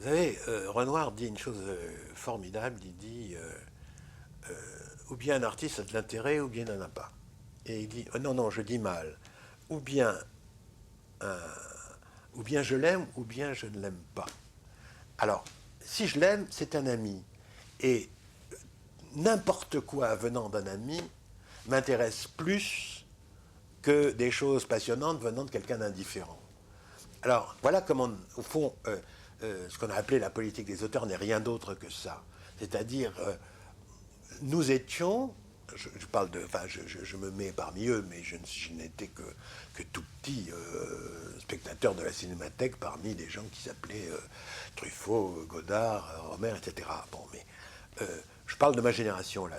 savez, Renoir dit une chose formidable, il dit ou bien un artiste a de l'intérêt, ou bien il n'en a pas. Et il dit, non, non, je dis mal, ou bien, euh, ou bien je l'aime, ou bien je ne l'aime pas. Alors, si je l'aime, c'est un ami. Et n'importe quoi venant d'un ami m'intéresse plus que des choses passionnantes venant de quelqu'un d'indifférent. Alors, voilà comment, au fond, ce qu'on a appelé la politique des auteurs n'est rien d'autre que ça. C'est-à-dire, nous étions, je parle de, enfin, je me mets parmi eux, mais je n'étais que tout petit spectateur de la cinémathèque parmi des gens qui s'appelaient Truffaut, Godard, Romer, etc. Bon, mais je parle de ma génération là.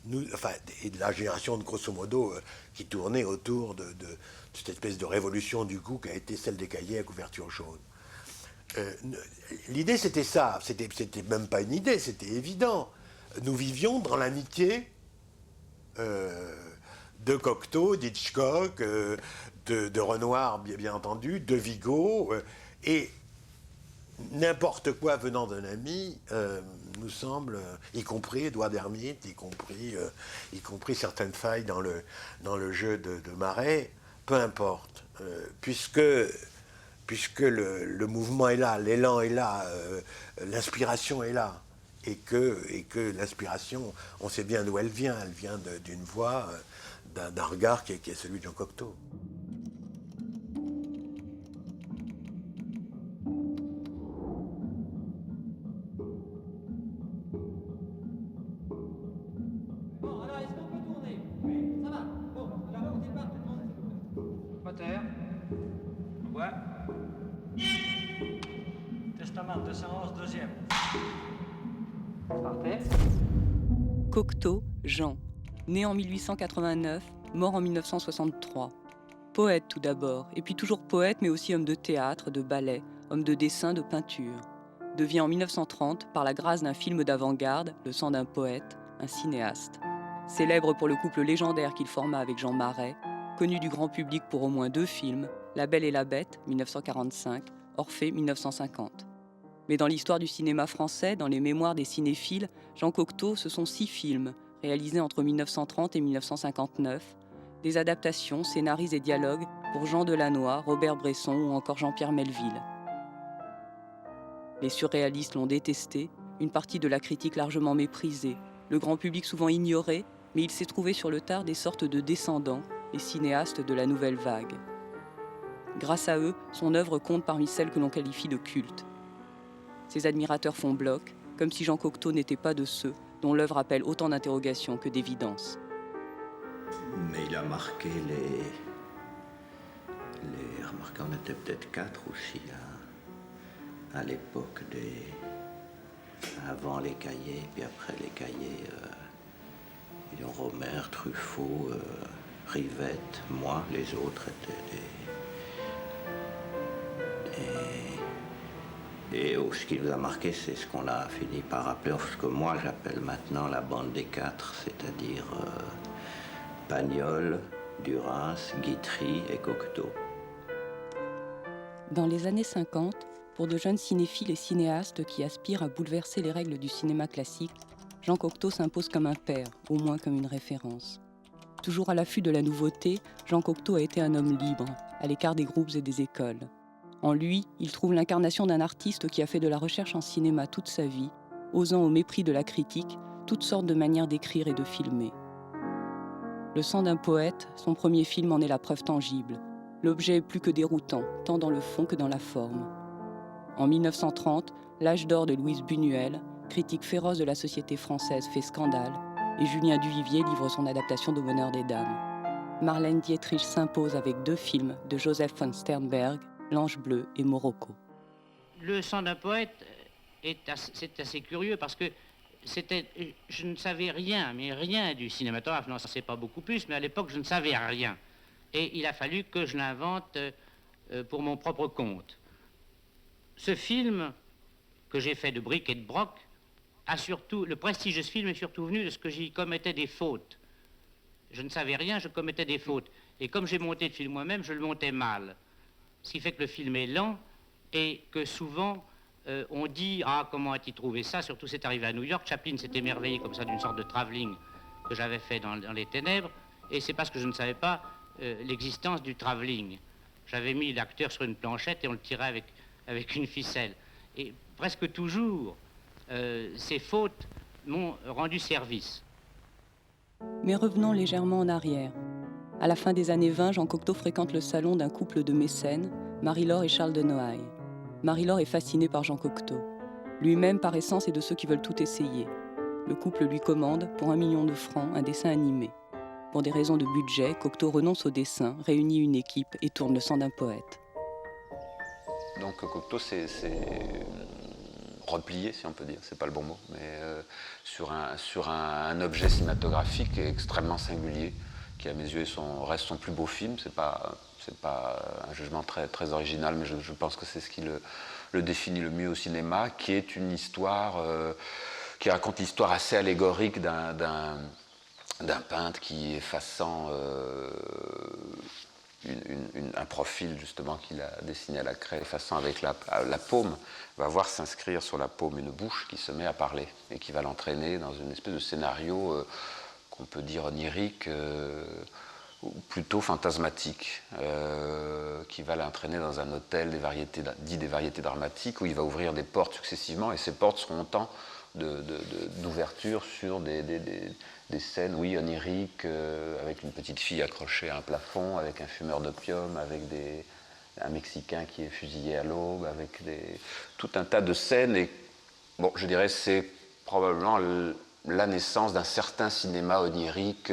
Nous, enfin, et de la génération de grosso modo qui tournait autour de cette espèce de révolution du goût qui a été celle des cahiers à couverture jaune. L'idée c'était ça, c'était même pas une idée, c'était évident. Nous vivions dans l'amitié de Cocteau, d'Hitchcock, de Renoir bien entendu, de Vigo, et n'importe quoi venant d'un ami nous semble, y compris Édouard Hermite, y compris certaines failles dans le jeu de Marais, peu importe, puisque le mouvement est là, l'élan est là, l'inspiration est là, et que l'inspiration, on sait bien d'où elle vient d'une voix, d'un regard qui est celui de Jean Cocteau. Testament 211, deuxième. Parfait. Cocteau, Jean, né en 1889, mort en 1963. Poète tout d'abord, et puis toujours poète, mais aussi homme de théâtre, de ballet, homme de dessin, de peinture. Devient en 1930, par la grâce d'un film d'avant-garde, Le sang d'un poète, un cinéaste. Célèbre pour le couple légendaire qu'il forma avec Jean Marais, connu du grand public pour au moins 2 films, La Belle et la Bête, 1945, Orphée, 1950. Mais dans l'histoire du cinéma français, dans les mémoires des cinéphiles, Jean Cocteau, ce sont 6 films, réalisés entre 1930 et 1959, des adaptations, scénarii et dialogues pour Jean Delannoy, Robert Bresson ou encore Jean-Pierre Melville. Les surréalistes l'ont détesté, une partie de la critique largement méprisée, le grand public souvent ignoré, mais il s'est trouvé sur le tard des sortes de descendants, les cinéastes de la nouvelle vague. Grâce à eux, son œuvre compte parmi celles que l'on qualifie de cultes. Ses admirateurs font bloc, comme si Jean Cocteau n'était pas de ceux dont l'œuvre appelle autant d'interrogations que d'évidences. Mais il a marqué remarquez, on était peut-être 4 aussi à l'époque avant les cahiers, puis après les cahiers, Romer, Truffaut, Rivette, moi, les autres étaient Et ce qui nous a marqué, c'est ce qu'on a fini par appeler, ce que moi j'appelle maintenant la bande des 4, c'est-à-dire Pagnol, Duras, Guitry et Cocteau. Dans les années 50, pour de jeunes cinéphiles et cinéastes qui aspirent à bouleverser les règles du cinéma classique, Jean Cocteau s'impose comme un père, au moins comme une référence. Toujours à l'affût de la nouveauté, Jean Cocteau a été un homme libre, à l'écart des groupes et des écoles. En lui, il trouve l'incarnation d'un artiste qui a fait de la recherche en cinéma toute sa vie, osant au mépris de la critique toutes sortes de manières d'écrire et de filmer. Le sang d'un poète, son premier film en est la preuve tangible. L'objet est plus que déroutant, tant dans le fond que dans la forme. En 1930, l'âge d'or de Louise Buñuel, critique féroce de la société française, fait scandale, et Julien Duvivier livre son adaptation d'Au bonheur des dames. Marlène Dietrich s'impose avec 2 films de Joseph von Sternberg, L'Ange bleu et Morocco. Le sang d'un poète, c'est assez curieux parce que je ne savais rien, mais rien du cinématographe. Non, ça c'est pas beaucoup plus, mais à l'époque je ne savais rien. Et il a fallu que je l'invente pour mon propre compte. Ce film que j'ai fait de briques et de broc a surtout, le prestigieux film est surtout venu de ce que j'y commettais des fautes. Je ne savais rien, je commettais des fautes. Et comme j'ai monté le film moi-même, je le montais mal. Ce qui fait que le film est lent et que souvent, on dit « Ah, comment a-t-il trouvé ça ?» Surtout, c'est arrivé à New York. Chaplin s'est émerveillé comme ça d'une sorte de travelling que j'avais fait dans les ténèbres. Et c'est parce que je ne savais pas l'existence du travelling. J'avais mis l'acteur sur une planchette et on le tirait avec une ficelle. Et presque toujours, ces fautes m'ont rendu service. Mais revenons légèrement en arrière. À la fin des années 20, Jean Cocteau fréquente le salon d'un couple de mécènes, Marie-Laure et Charles de Noailles. Marie-Laure est fascinée par Jean Cocteau. Lui-même, par essence, est de ceux qui veulent tout essayer. Le couple lui commande, pour 1 million de francs, un dessin animé. Pour des raisons de budget, Cocteau renonce au dessin, réunit une équipe et tourne Le sang d'un poète. Donc Cocteau s'est replié, si on peut dire, c'est pas le bon mot, mais sur un objet cinématographique extrêmement singulier, qui à mes yeux reste son plus beau film. C'est pas un jugement très original, mais je pense que c'est ce qui le définit le mieux au cinéma, qui est une histoire qui raconte l'histoire assez allégorique d'un peintre qui, effaçant un profil justement qu'il a dessiné à la craie, effaçant avec la paume, va voir s'inscrire sur la paume une bouche qui se met à parler et qui va l'entraîner dans une espèce de scénario qu'on peut dire onirique, ou plutôt fantasmatique, qui va l'entraîner dans un hôtel des variétés dramatiques, où il va ouvrir des portes successivement, et ces portes seront autant d'ouverture sur des scènes, oui, oniriques, avec une petite fille accrochée à un plafond, avec un fumeur d'opium, avec un Mexicain qui est fusillé à l'aube, avec tout un tas de scènes. Et bon, je dirais c'est probablement la naissance d'un certain cinéma onirique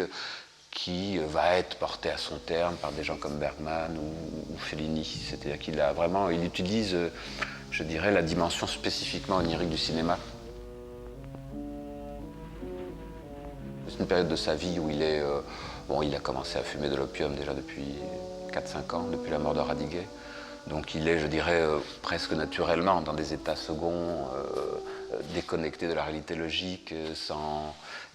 qui va être porté à son terme par des gens comme Bergman ou Fellini. C'est-à-dire il utilise, je dirais, la dimension spécifiquement onirique du cinéma. C'est une période de sa vie où il a commencé à fumer de l'opium déjà depuis 4-5 ans, depuis la mort de Radiguet. Donc il est, je dirais, presque naturellement dans des états seconds, déconnectés de la réalité logique,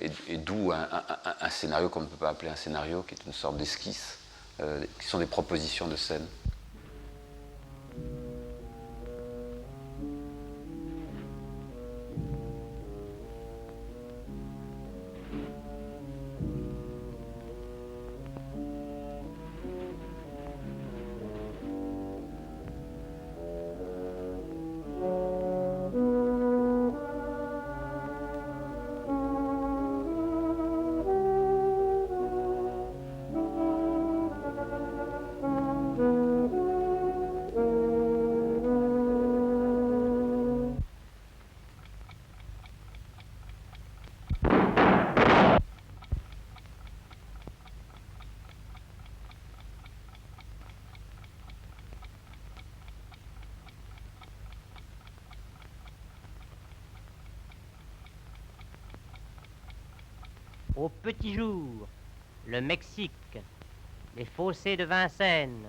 et d'où un scénario qu'on ne peut pas appeler un scénario, qui est une sorte d'esquisse, qui sont des propositions de scène. Au petit jour, le Mexique, les fossés de Vincennes,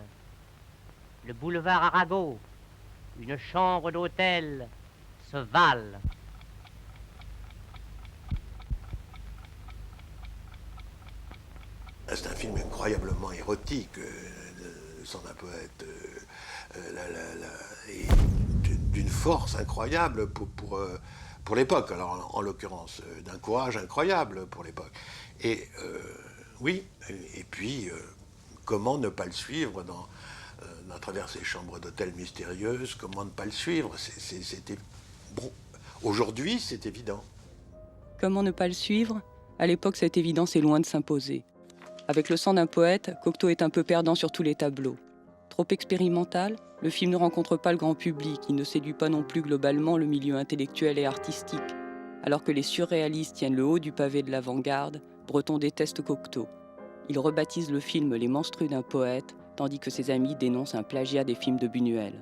le boulevard Arago, une chambre d'hôtel se valent. C'est un film incroyablement érotique, Le sang d'un poète, et d'une force incroyable pour l'époque, alors en l'occurrence d'un courage incroyable pour l'époque. Et oui, et puis comment ne pas le suivre à travers ces chambres d'hôtel mystérieuses, comment ne pas le suivre, c'était bon. Aujourd'hui, c'est évident. Comment ne pas le suivre ? À l'époque, cette évidence est loin de s'imposer. Avec Le sang d'un poète, Cocteau est un peu perdant sur tous les tableaux. Trop expérimental, le film ne rencontre pas le grand public, il ne séduit pas non plus globalement le milieu intellectuel et artistique. Alors que les surréalistes tiennent le haut du pavé de l'avant-garde, Breton déteste Cocteau. Il rebaptise le film Les Menstrues d'un poète, tandis que ses amis dénoncent un plagiat des films de Buñuel.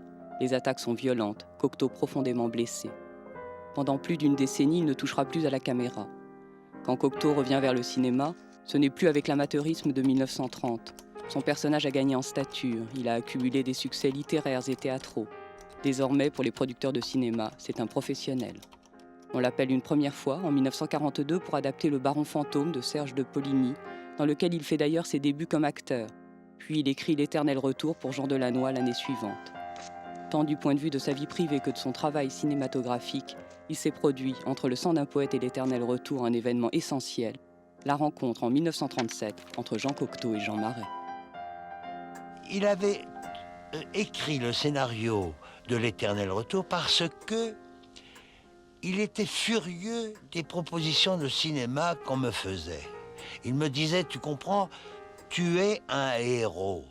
Les attaques sont violentes, Cocteau profondément blessé. Pendant plus d'une décennie, il ne touchera plus à la caméra. Quand Cocteau revient vers le cinéma, ce n'est plus avec l'amateurisme de 1930. Son personnage a gagné en stature, il a accumulé des succès littéraires et théâtraux. Désormais, pour les producteurs de cinéma, c'est un professionnel. On l'appelle une première fois, en 1942, pour adapter Le Baron fantôme de Serge de Poligny, dans lequel il fait d'ailleurs ses débuts comme acteur. Puis il écrit L'Éternel retour pour Jean Delannoy l'année suivante. Tant du point de vue de sa vie privée que de son travail cinématographique, il s'est produit, entre Le Sang d'un poète et L'Éternel retour, un événement essentiel, la rencontre en 1937 entre Jean Cocteau et Jean Marais. Il avait écrit le scénario de L'Éternel retour parce que il était furieux des propositions de cinéma qu'on me faisait. Il me disait, tu comprends, tu es un héros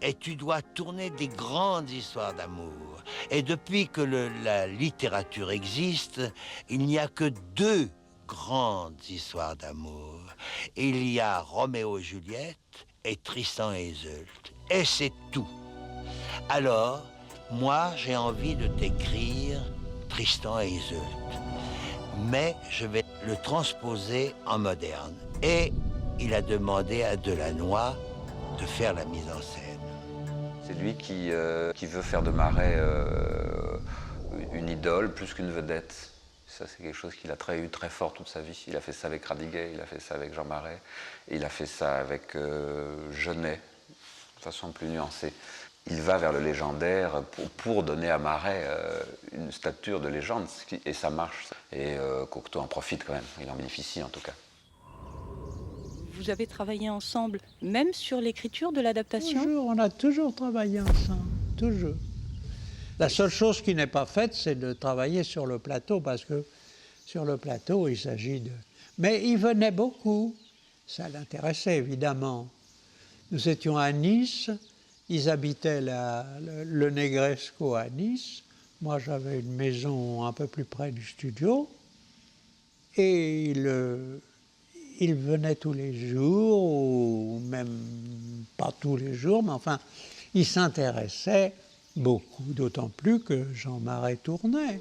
et tu dois tourner des grandes histoires d'amour. Et depuis que la littérature existe, il n'y a que 2 grandes histoires d'amour. Il y a Roméo et Juliette et Tristan et Isolde. Et c'est tout. Alors, moi, j'ai envie de t'écrire Tristan et Isolde. Mais je vais le transposer en moderne. Et il a demandé à Delannoy de faire la mise en scène. C'est lui qui veut faire de Marais une idole plus qu'une vedette. Ça, c'est quelque chose qu'il a eu très fort toute sa vie. Il a fait ça avec Radiguet, il a fait ça avec Jean Marais, et il a fait ça avec Genet, de façon plus nuancée. Il va vers le légendaire pour donner à Marais une stature de légende, et ça marche. Et Cocteau en profite quand même, il en bénéficie en tout cas. Vous avez travaillé ensemble, même sur l'écriture de l'adaptation ? Toujours, on a toujours travaillé ensemble, toujours. La seule chose qui n'est pas faite, c'est de travailler sur le plateau, parce que sur le plateau, il s'agit de... Mais il venait beaucoup, ça l'intéressait évidemment. Nous étions à Nice, ils habitaient le Negresco à Nice. Moi, j'avais une maison un peu plus près du studio. Et il venait tous les jours, ou même pas tous les jours, mais enfin, il s'intéressait beaucoup, d'autant plus que Jean Marais tournait.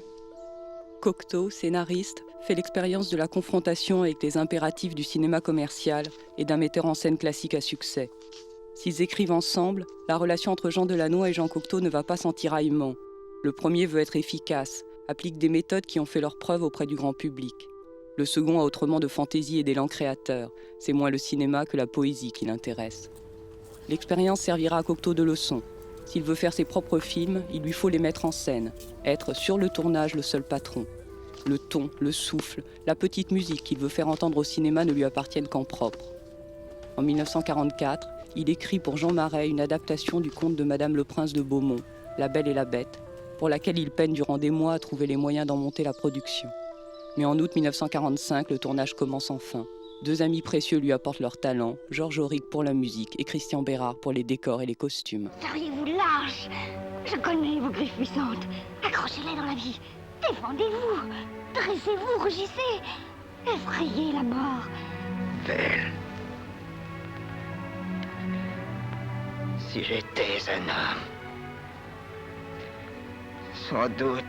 Cocteau, scénariste, fait l'expérience de la confrontation avec les impératifs du cinéma commercial et d'un metteur en scène classique à succès. S'ils écrivent ensemble, la relation entre Jean Delannoy et Jean Cocteau ne va pas sans tiraillement. Le premier veut être efficace, applique des méthodes qui ont fait leur preuve auprès du grand public. Le second a autrement de fantaisie et d'élan créateur. C'est moins le cinéma que la poésie qui l'intéresse. L'expérience servira à Cocteau de leçon. S'il veut faire ses propres films, il lui faut les mettre en scène, être sur le tournage le seul patron. Le ton, le souffle, la petite musique qu'il veut faire entendre au cinéma ne lui appartiennent qu'en propre. En 1944, il écrit pour Jean Marais une adaptation du conte de Madame le Prince de Beaumont, La Belle et la Bête, pour laquelle il peine durant des mois à trouver les moyens d'en monter la production. Mais en août 1945, le tournage commence enfin. 2 amis précieux lui apportent leur talent, Georges Auric pour la musique et Christian Bérard pour les décors et les costumes. Seriez-vous lâche? Je connais vos griffes puissantes. Accrochez-les dans la vie. Défendez-vous. Dressez-vous, rugissez. Effrayez la mort. Belle, si j'étais un homme, sans doute,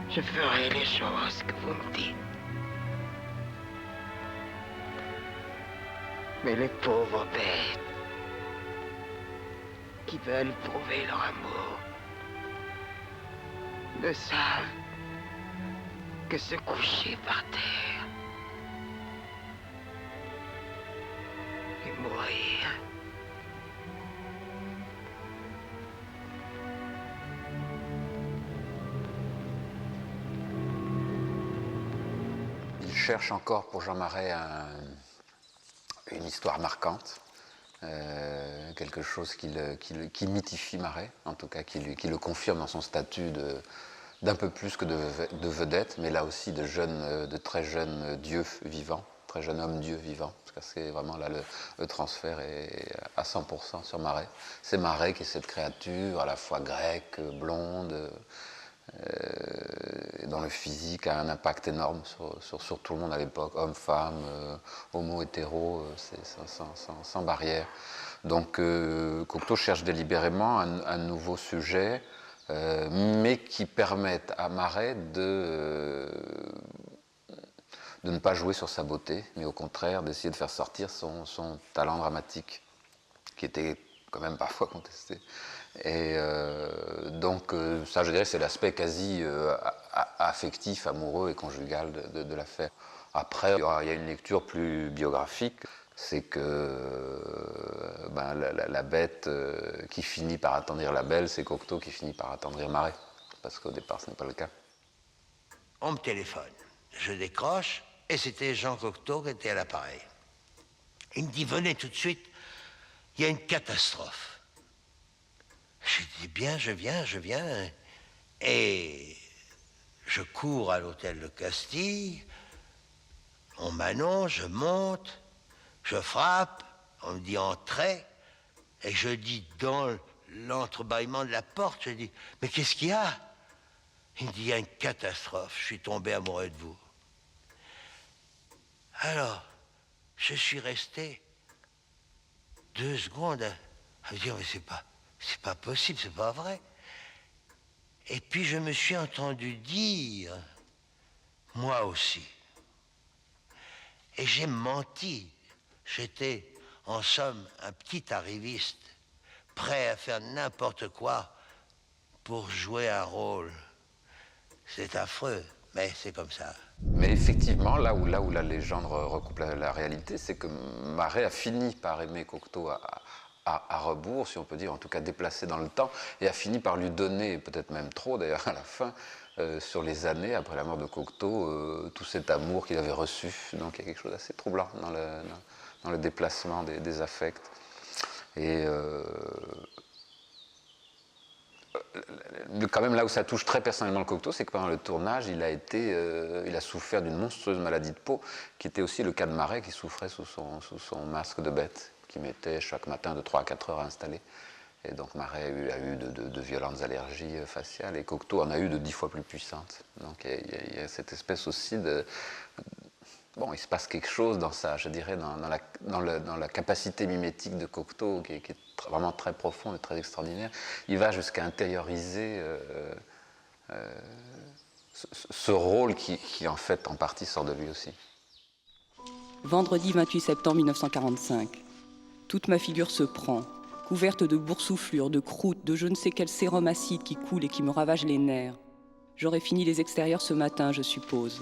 je ferais les choses que vous me dites. Mais les pauvres bêtes qui veulent prouver leur amour ne savent que se coucher par terre et mourir. Il cherche encore pour Jean Marais une histoire marquante, quelque chose qui mythifie Marais, en tout cas qui le confirme dans son statut d'un peu plus que de vedette, mais là aussi de très jeune dieu vivant, très jeune homme dieu vivant, parce que c'est vraiment là le transfert est à 100% sur Marais. C'est Marais qui est cette créature à la fois grecque, blonde, dont le physique a un impact énorme sur tout le monde à l'époque, hommes, femmes, homo, hétéro, c'est sans barrière. Donc Cocteau cherche délibérément un nouveau sujet, mais qui permette à Marais de ne pas jouer sur sa beauté, mais au contraire d'essayer de faire sortir son talent dramatique, qui était quand même parfois contesté. Et donc ça, je dirais, c'est l'aspect quasi affectif, amoureux et conjugal de l'affaire. Après, il y a une lecture plus biographique, c'est que la bête qui finit par attendrir la belle, c'est Cocteau qui finit par attendrir Marais, parce qu'au départ ce n'est pas le cas. On me téléphone, je décroche, et c'était Jean Cocteau qui était à l'appareil. Il me dit, venez tout de suite, il y a une catastrophe. Je dis, bien, je viens. Et je cours à l'hôtel de Castille, on m'annonce, je monte, je frappe, on me dit entrez, et je dis dans l'entrebâillement de la porte, je dis, mais qu'est-ce qu'il y a? Il me dit, il y a une catastrophe, je suis tombé amoureux de vous. Alors, je suis resté 2 secondes à me dire, mais c'est pas possible, c'est pas vrai. Et puis je me suis entendu dire, moi aussi. Et j'ai menti. J'étais, en somme, un petit arriviste, prêt à faire n'importe quoi pour jouer un rôle. C'est affreux, mais c'est comme ça. Mais effectivement, là où la légende recoupe la réalité, c'est que Marais a fini par aimer Cocteau à rebours, si on peut dire, en tout cas déplacé dans le temps, et a fini par lui donner, peut-être même trop d'ailleurs à la fin, sur les années après la mort de Cocteau, tout cet amour qu'il avait reçu. Donc il y a quelque chose d'assez troublant dans le déplacement des affects. Et quand même là où ça touche très personnellement le Cocteau, c'est que pendant le tournage, il a souffert d'une monstrueuse maladie de peau, qui était aussi le cas de Marais, qui souffrait sous son masque de bête, qui mettait chaque matin de 3 à 4 heures à installer. Et donc Marais a eu de violentes allergies faciales, et Cocteau en a eu de 10 fois plus puissantes. Donc il y a cette espèce aussi de... Bon, il se passe quelque chose dans ça, je dirais, dans la capacité mimétique de Cocteau, qui est vraiment très profonde et très extraordinaire. Il va jusqu'à intérioriser ce rôle qui, en fait, en partie sort de lui aussi. Vendredi 28 septembre 1945. Toute ma figure se prend, couverte de boursouflures, de croûtes, de je ne sais quel sérum acide qui coule et qui me ravage les nerfs. J'aurais fini les extérieurs ce matin, je suppose.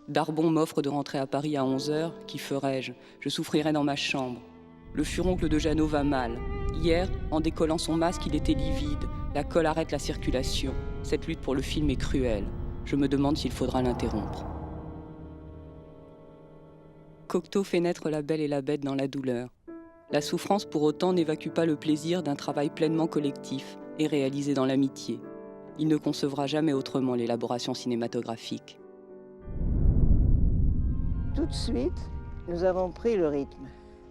Darbon m'offre de rentrer à Paris à 11h. Qu'y ferais-je? Je souffrirais dans ma chambre. Le furoncle de Jeannot va mal. Hier, en décollant son masque, il était livide. La colle arrête la circulation. Cette lutte pour le film est cruelle. Je me demande s'il faudra l'interrompre. Cocteau fait naître la belle et la bête dans la douleur. La souffrance, pour autant, n'évacue pas le plaisir d'un travail pleinement collectif et réalisé dans l'amitié. Il ne concevra jamais autrement l'élaboration cinématographique. Tout de suite, nous avons pris le rythme.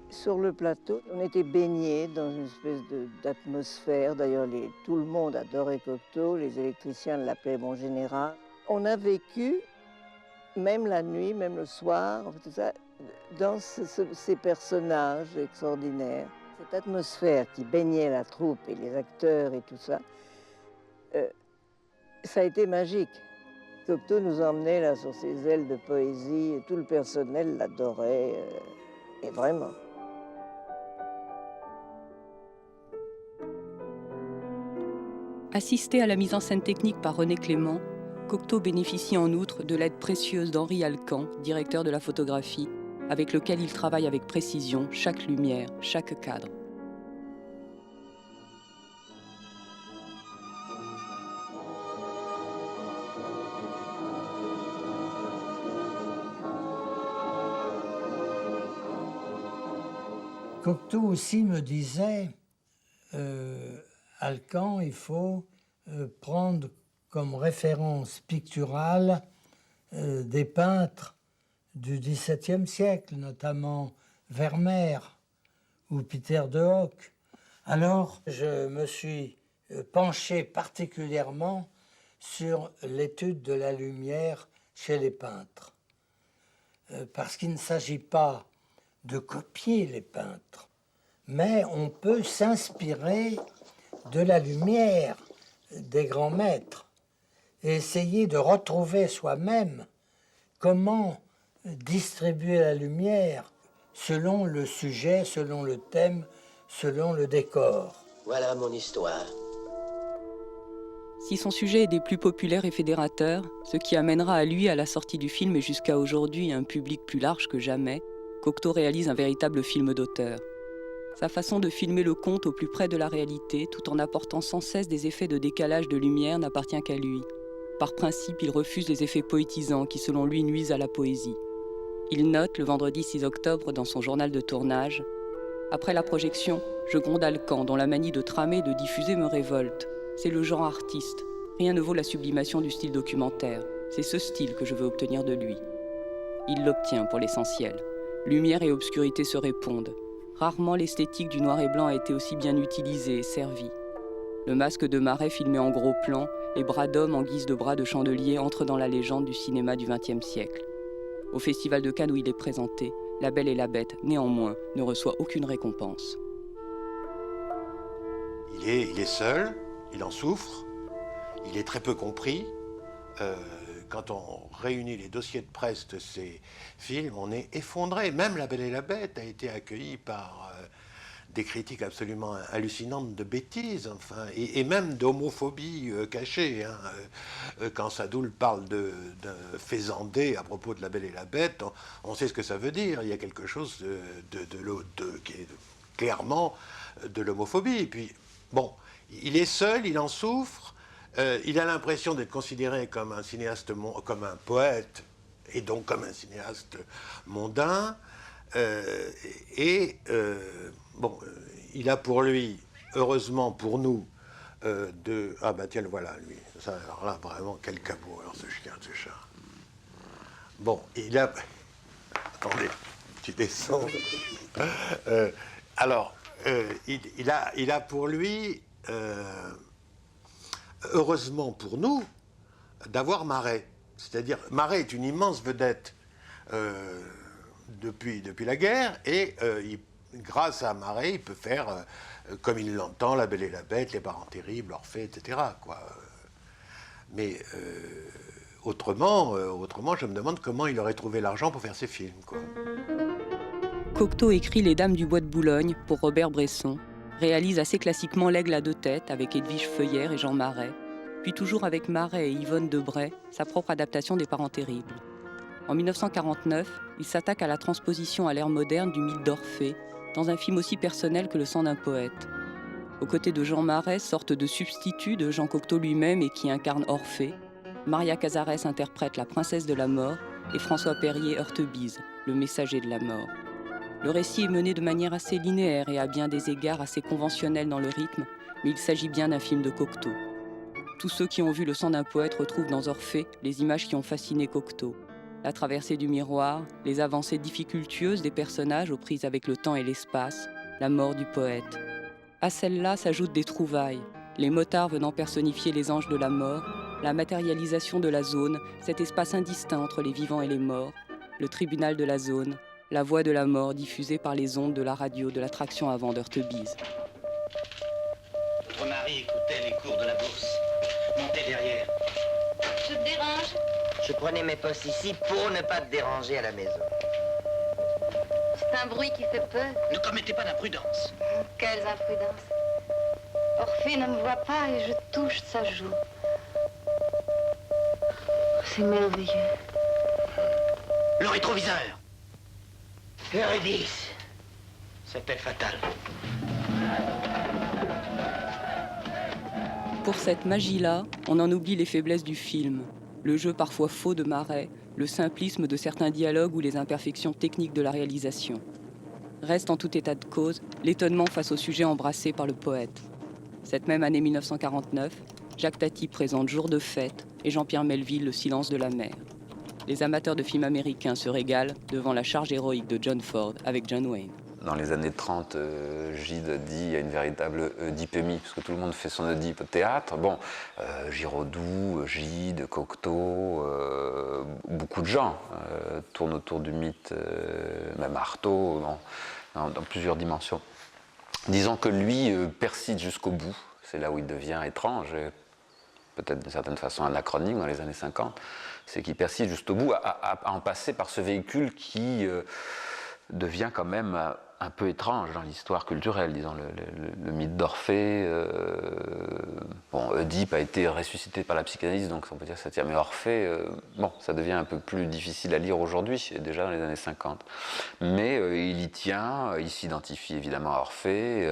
Sur le plateau, on était baignés dans une espèce d'atmosphère. D'ailleurs, tout le monde adorait Cocteau, les électriciens l'appelaient mon général. On a vécu, même la nuit, même le soir, tout ça, dans ces personnages extraordinaires. Cette atmosphère qui baignait la troupe et les acteurs et tout ça, ça a été magique. Cocteau nous emmenait là sur ses ailes de poésie et tout le personnel l'adorait, et vraiment. Assisté à la mise en scène technique par René Clément, Cocteau bénéficie en outre de l'aide précieuse d'Henri Alcan, directeur de la photographie, avec lequel il travaille avec précision chaque lumière, chaque cadre. Cocteau aussi me disait, Alcan, il faut prendre comme référence picturale des peintres du XVIIe siècle, notamment Vermeer ou Peter de Hock. Alors, je me suis penché particulièrement sur l'étude de la lumière chez les peintres. Parce qu'il ne s'agit pas de copier les peintres, mais on peut s'inspirer de la lumière des grands maîtres et essayer de retrouver soi-même comment distribuer la lumière selon le sujet, selon le thème, selon le décor. Voilà mon histoire. Si son sujet est des plus populaires et fédérateurs, ce qui amènera à lui, à la sortie du film et jusqu'à aujourd'hui, un public plus large que jamais, Cocteau réalise un véritable film d'auteur. Sa façon de filmer le conte au plus près de la réalité, tout en apportant sans cesse des effets de décalage de lumière, n'appartient qu'à lui. Par principe, il refuse les effets poétisants qui, selon lui, nuisent à la poésie. Il note, le vendredi 6 octobre, dans son journal de tournage, « Après la projection, je gronde Alcan, dont la manie de tramer et de diffuser me révolte. C'est le genre artiste. Rien ne vaut la sublimation du style documentaire. C'est ce style que je veux obtenir de lui. » Il l'obtient pour l'essentiel. Lumière et obscurité se répondent. Rarement l'esthétique du noir et blanc a été aussi bien utilisée et servie. Le masque de Marais filmé en gros plan, les bras d'hommes en guise de bras de chandelier entrent dans la légende du cinéma du XXe siècle. Au Festival de Cannes où il est présenté, La Belle et la Bête, néanmoins, ne reçoit aucune récompense. Il est seul, il en souffre, il est très peu compris. Quand on réunit les dossiers de presse de ces films, on est effondré. Même La Belle et la Bête a été accueillie par des critiques absolument hallucinantes de bêtises, enfin, et même d'homophobie cachée. Quand Sadoul parle de faisandé à propos de La Belle et la Bête, on sait ce que ça veut dire. Il y a quelque chose qui est clairement de l'homophobie. Puis, bon, il est seul, il en souffre. Il a l'impression d'être considéré comme un cinéaste, comme un poète, et donc comme un cinéaste mondain. Il a pour lui, heureusement pour nous, ah bah tiens, le voilà, lui. Ça, alors là, vraiment, quel cabot, alors ce chien, ce chat. Bon, il a... Attendez, tu descends. Il a pour lui... heureusement pour nous, d'avoir Marais. C'est-à-dire, Marais est une immense vedette depuis la guerre, et grâce à Marais, il peut faire, comme il l'entend, La Belle et la Bête, Les Parents Terribles, Orphée, etc. Mais autrement, je me demande comment il aurait trouvé l'argent pour faire ses films, quoi. Cocteau écrit Les Dames du Bois de Boulogne pour Robert Bresson, réalise assez classiquement L'Aigle à deux têtes avec Edwige Feuillère et Jean Marais, puis toujours avec Marais et Yvonne Debray, sa propre adaptation des Parents Terribles. En 1949, il s'attaque à la transposition à l'ère moderne du mythe d'Orphée, dans un film aussi personnel que Le sang d'un poète. Aux côtés de Jean Marais, sorte de substitut de Jean Cocteau lui-même et qui incarne Orphée, Maria Cazares interprète la princesse de la mort et François Perrier Heurtebise, le messager de la mort. Le récit est mené de manière assez linéaire et à bien des égards assez conventionnel dans le rythme, mais il s'agit bien d'un film de Cocteau. Tous ceux qui ont vu Le sang d'un poète retrouvent dans Orphée les images qui ont fasciné Cocteau. La traversée du miroir, les avancées difficultueuses des personnages aux prises avec le temps et l'espace, la mort du poète. À celle-là s'ajoutent des trouvailles, les motards venant personnifier les anges de la mort, la matérialisation de la zone, cet espace indistinct entre les vivants et les morts, le tribunal de la zone, la voix de la mort diffusée par les ondes de la radio de l'attraction avant d'Heurtebise. Votre mari écoutait les cours de la bourse. Montez derrière. Je te dérange? Je prenais mes postes ici pour ne pas te déranger à la maison. C'est un bruit qui fait peur. Ne commettez pas d'imprudence. Quelles imprudences. Orphée ne me voit pas et je touche sa joue. C'est merveilleux. Le rétroviseur. Eurydice. C'était fatal. Pour cette magie-là, on en oublie les faiblesses du film, le jeu parfois faux de Marais, le simplisme de certains dialogues ou les imperfections techniques de la réalisation. Reste en tout état de cause l'étonnement face au sujet embrassé par le poète. Cette même année 1949, Jacques Tati présente Jour de fête et Jean-Pierre Melville Le silence de la mer. Les amateurs de films américains se régalent devant la charge héroïque de John Ford avec John Wayne. Dans les années 30, Gide dit il y a une véritable oedipémie, parce que tout le monde fait son Oedipe au théâtre. Bon, Giraudoux, Gide, Cocteau, beaucoup de gens tournent autour du mythe, même Artaud, dans plusieurs dimensions. Disons que lui persiste jusqu'au bout, c'est là où il devient étrange, peut-être d'une certaine façon anachronique dans les années 50, c'est qu'il persiste jusqu'au bout à en passer par ce véhicule qui devient quand même un peu étrange dans l'histoire culturelle, disons, le mythe d'Orphée. Bon, Oedipe a été ressuscité par la psychanalyse, donc on peut dire que ça tient, mais Orphée, bon, ça devient un peu plus difficile à lire aujourd'hui, déjà dans les années 50. Mais il y tient, il s'identifie évidemment à Orphée.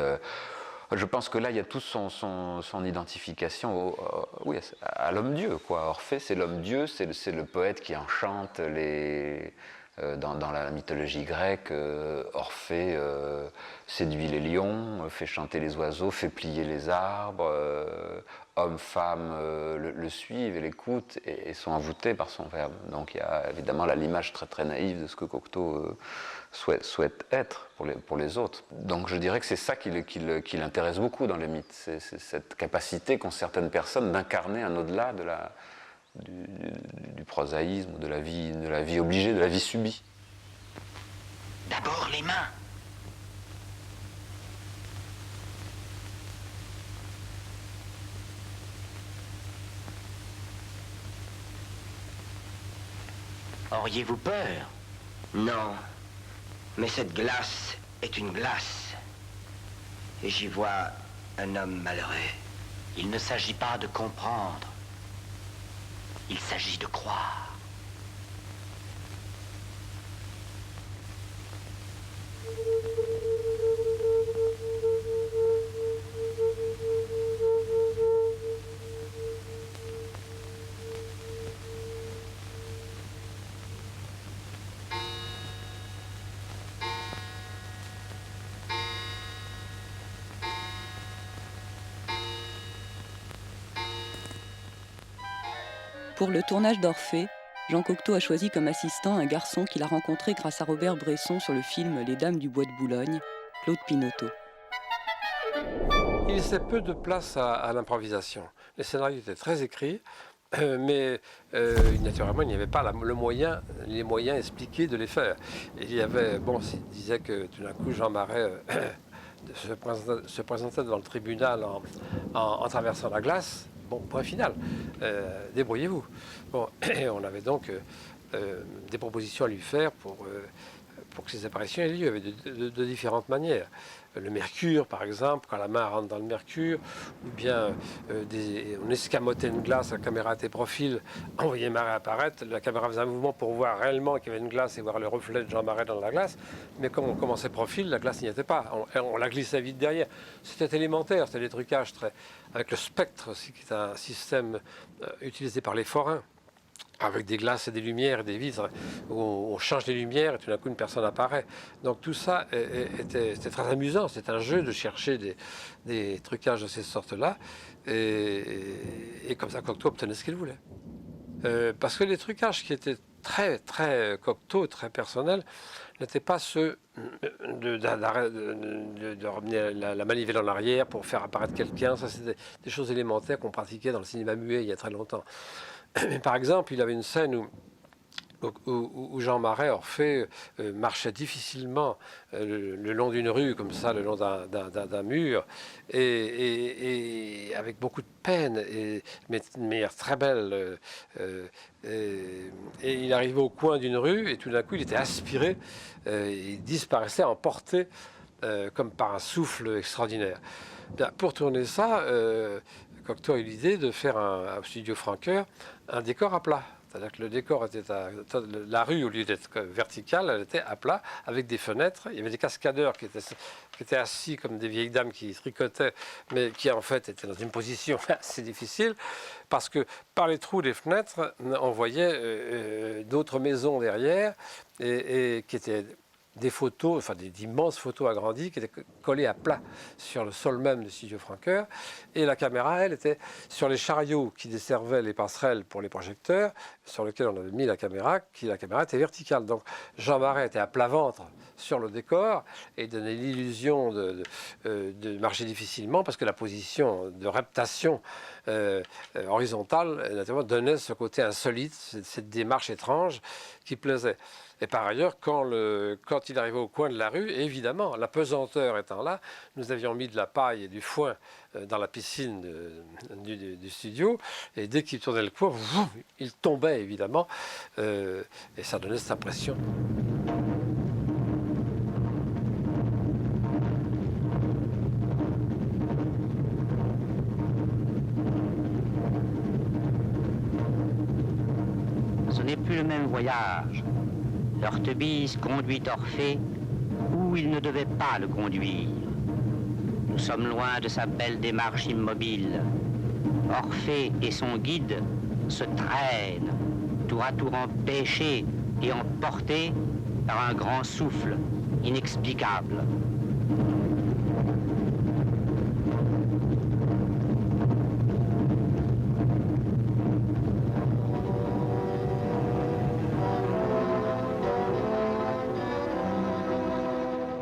Je pense que là, il y a toute son identification oui, à l'homme-dieu, quoi. Orphée, c'est l'homme-dieu, c'est le poète qui enchante les... Dans la mythologie grecque, Orphée séduit les lions, fait chanter les oiseaux, fait plier les arbres, hommes, femmes le suivent et l'écoutent et sont envoûtés par son verbe. Donc il y a évidemment là l'image très très naïve de ce que Cocteau souhaite être pour les autres. Donc je dirais que c'est ça qui l'intéresse beaucoup dans les mythes, c'est cette capacité qu'ont certaines personnes d'incarner un au-delà du prosaïsme, de la vie obligée, de la vie subie. D'abord les mains. Auriez-vous peur? Non, mais cette glace est une glace. Et j'y vois un homme malheureux. Il ne s'agit pas de comprendre. Il s'agit de croire. Pour le tournage d'Orphée, Jean Cocteau a choisi comme assistant un garçon qu'il a rencontré grâce à Robert Bresson sur le film Les Dames du Bois de Boulogne, Claude Pinoteau. Il laissait peu de place à l'improvisation. Les scénarios étaient très écrits, mais naturellement, il n'y avait pas les moyens expliqués de les faire. Il y avait, bon, il disait que tout d'un coup, Jean Marais se présentait devant le tribunal en traversant la glace. Bon, point final, débrouillez-vous. Bon, et on avait donc des propositions à lui faire pour que ces apparitions aient lieu, avec de différentes manières. Le mercure, par exemple, quand la main rentre dans le mercure, ou bien on escamotait une glace, la caméra était profil, on voyait Marais apparaître, la caméra faisait un mouvement pour voir réellement qu'il y avait une glace et voir le reflet de Jean Marais dans la glace, mais quand on commençait profil, la glace n'y était pas, on la glissait vite derrière. C'était élémentaire, c'était des trucages avec le spectre aussi, qui est un système utilisé par les forains, avec des glaces et des lumières et des vitres, où on change les lumières et tout d'un coup une personne apparaît. Donc tout ça était très amusant, c'est un jeu de chercher des trucages de ces sortes-là, et comme ça Cocteau obtenait ce qu'il voulait. Parce que les trucages qui étaient très, très Cocteau, très personnels, n'étaient pas ceux de ramener la manivelle en arrière pour faire apparaître quelqu'un. Ça, c'était des choses élémentaires qu'on pratiquait dans le cinéma muet il y a très longtemps. Mais par exemple, il avait une scène où Jean Marais, Orphée, marchait difficilement le long d'une rue, comme ça, le long d'un mur, et avec beaucoup de peine, mais de manière très belle. Et il arrivait au coin d'une rue, et tout d'un coup, il était aspiré, il disparaissait, emporté, comme par un souffle extraordinaire. Bien, pour tourner ça, Cocteau a eu l'idée de faire au studio Franqueur un décor à plat. C'est-à-dire que le décor était la rue, au lieu d'être verticale, elle était à plat, avec des fenêtres. Il y avait des cascadeurs qui étaient assis comme des vieilles dames qui tricotaient, mais qui en fait étaient dans une position assez difficile, parce que par les trous des fenêtres, on voyait d'autres maisons derrière, et qui étaient des photos, enfin d'immenses photos agrandies qui étaient collées à plat sur le sol même du studio Franqueur. Et la caméra, elle, était sur les chariots qui desservaient les passerelles pour les projecteurs, sur lesquels on avait mis la caméra était verticale. Donc Jean Marais était à plat ventre sur le décor et donnait l'illusion de marcher difficilement, parce que la position de reptation horizontale naturellement donnait ce côté insolite, cette démarche étrange qui plaisait. Et par ailleurs, quand il arrivait au coin de la rue, évidemment, la pesanteur étant là, nous avions mis de la paille et du foin dans la piscine du studio, et dès qu'il tournait le coin, il tombait évidemment, et ça donnait cette impression. n'est plus le même voyage. L'Orthebise conduit Orphée où il ne devait pas le conduire. Nous sommes loin de sa belle démarche immobile. Orphée et son guide se traînent, tour à tour empêchés et emportés par un grand souffle inexplicable.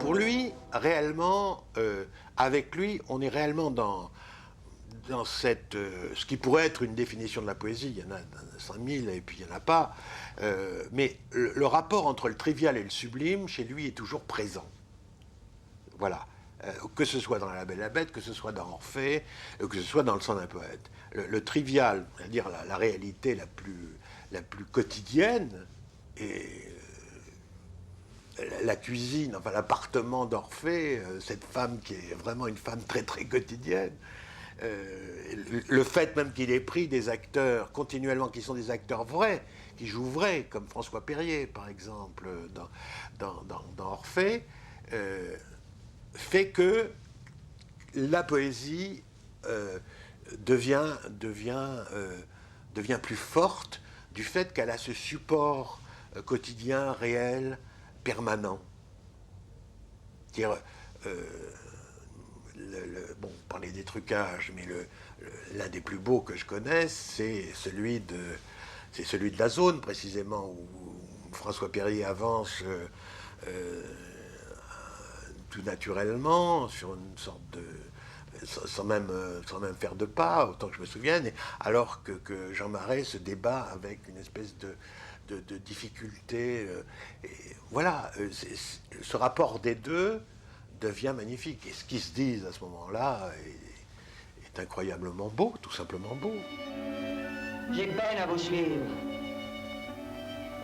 Pour lui, réellement, avec lui, on est réellement dans cette, ce qui pourrait être une définition de la poésie. Il y en a 5000 et puis il n'y en a pas. Mais le rapport entre le trivial et le sublime, chez lui, est toujours présent. Voilà. Que ce soit dans La Belle et la Bête, que ce soit dans Orphée, que ce soit dans Le sang d'un poète. Le trivial, c'est-à-dire la réalité la plus quotidienne, et la cuisine, enfin l'appartement d'Orphée, cette femme qui est vraiment une femme très très quotidienne, le fait même qu'il ait pris des acteurs continuellement qui sont des acteurs vrais, qui jouent vrai, comme François Périer par exemple dans Orphée, fait que la poésie devient plus forte du fait qu'elle a ce support quotidien, réel, permanent. C'est-à-dire, bon, on parlait des trucages, mais l'un des plus beaux que je connaisse, c'est celui de la zone, précisément, où François Périer avance tout naturellement, sur une sorte de... sans même faire de pas, autant que je me souvienne, alors que Jean Marais se débat avec une espèce de difficulté. Et voilà, ce rapport des deux devient magnifique. Et ce qu'ils se disent à ce moment-là est incroyablement beau, tout simplement beau. J'ai peine à vous suivre.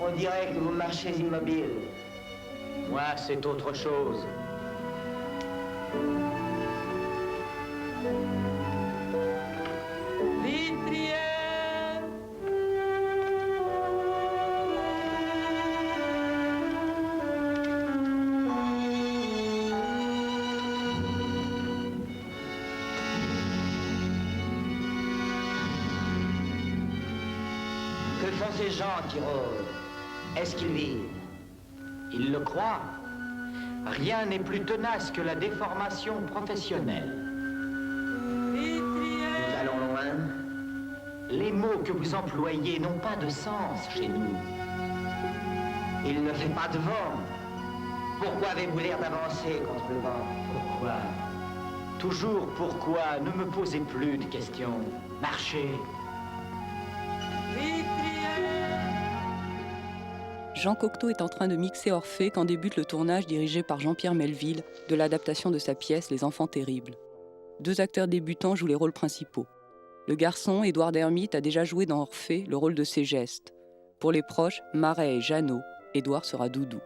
On dirait que vous marchez immobile. Moi, c'est autre chose. Que font ces gens qui rôdent? Est-ce qu'ils vivent? Ils le croient. Rien n'est plus tenace que la déformation professionnelle. Nous allons loin. Les mots que vous employez n'ont pas de sens chez nous. Il ne fait pas de vent. Pourquoi avez-vous l'air d'avancer contre le vent? Pourquoi? Toujours pourquoi? Ne me posez plus de questions. Marchez. Jean Cocteau est en train de mixer Orphée quand débute le tournage dirigé par Jean-Pierre Melville de l'adaptation de sa pièce Les Enfants Terribles. 2 acteurs débutants jouent les rôles principaux. Le garçon, Édouard Dermite, a déjà joué dans Orphée le rôle de Ségeste. Pour les proches, Marais et Jeannot, Édouard sera Doudou.